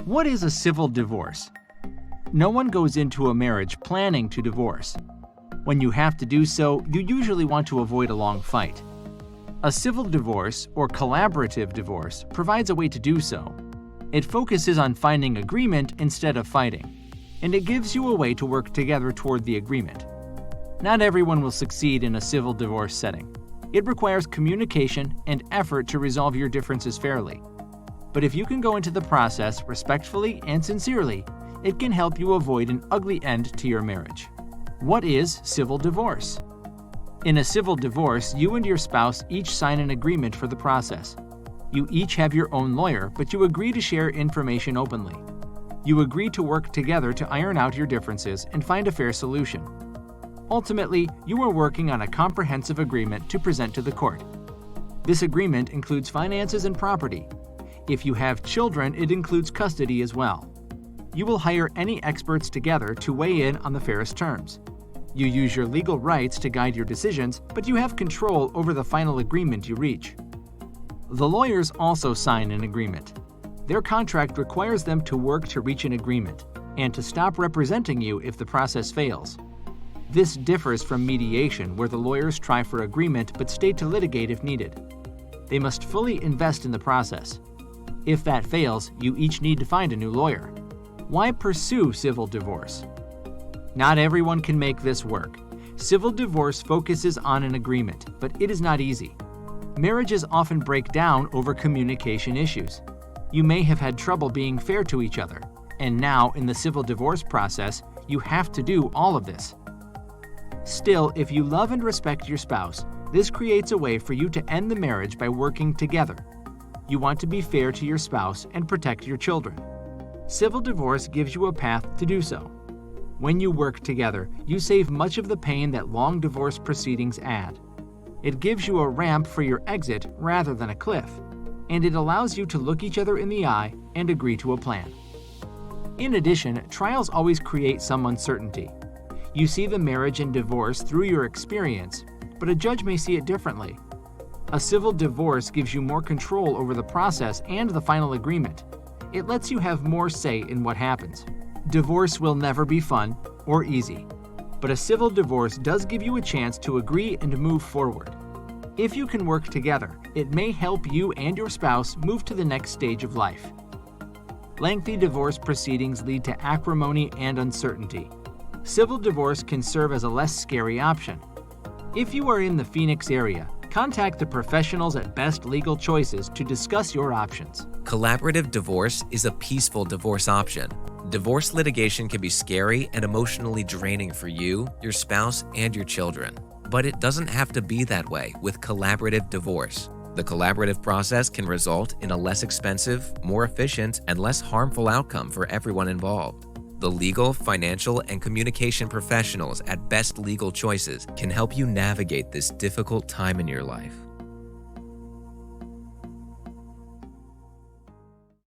What is a civil divorce? No one goes into a marriage planning to divorce. When you have to do so, you usually want to avoid a long fight. A civil divorce, or collaborative divorce, provides a way to do so. It focuses on finding agreement instead of fighting, and it gives you a way to work together toward the agreement. Not everyone will succeed in a civil divorce setting. It requires communication and effort to resolve your differences fairly. But if you can go into the process respectfully and sincerely, it can help you avoid an ugly end to your marriage. What is civil divorce? In a civil divorce, you and your spouse each sign an agreement for the process. You each have your own lawyer, but you agree to share information openly. You agree to work together to iron out your differences and find a fair solution. Ultimately, you are working on a comprehensive agreement to present to the court. This agreement includes finances and property. If you have children, it includes custody as well. You will hire any experts together to weigh in on the fairest terms. You use your legal rights to guide your decisions, but you have control over the final agreement you reach. The lawyers also sign an agreement. Their contract requires them to work to reach an agreement and to stop representing you if the process fails. This differs from mediation, where the lawyers try for agreement but stay to litigate if needed. They must fully invest in the process. If that fails, you each need to find a new lawyer. Why pursue civil divorce? Not everyone can make this work. Civil divorce focuses on an agreement, but it is not easy. Marriages often break down over communication issues. You may have had trouble being fair to each other, and now in the civil divorce process, you have to do all of this. Still, if you love and respect your spouse, this creates a way for you to end the marriage by working together. You want to be fair to your spouse and protect your children. Civil divorce gives you a path to do so. When you work together, you save much of the pain that long divorce proceedings add. It gives you a ramp for your exit rather than a cliff, and it allows you to look each other in the eye and agree to a plan. In addition, trials always create some uncertainty. You see the marriage and divorce through your experience, but a judge may see it differently. A civil divorce gives you more control over the process and the final agreement. It lets you have more say in what happens. Divorce will never be fun or easy, but a civil divorce does give you a chance to agree and move forward. If you can work together, it may help you and your spouse move to the next stage of life. Lengthy divorce proceedings lead to acrimony and uncertainty. Civil divorce can serve as a less scary option. If you are in the Phoenix area, contact the professionals at Best Legal Choices to discuss your options. Collaborative divorce is a peaceful divorce option. Divorce litigation can be scary and emotionally draining for you, your spouse, and your children. But it doesn't have to be that way with collaborative divorce. The collaborative process can result in a less expensive, more efficient, and less harmful outcome for everyone involved. The legal, financial, and communication professionals at Best Legal Choices can help you navigate this difficult time in your life.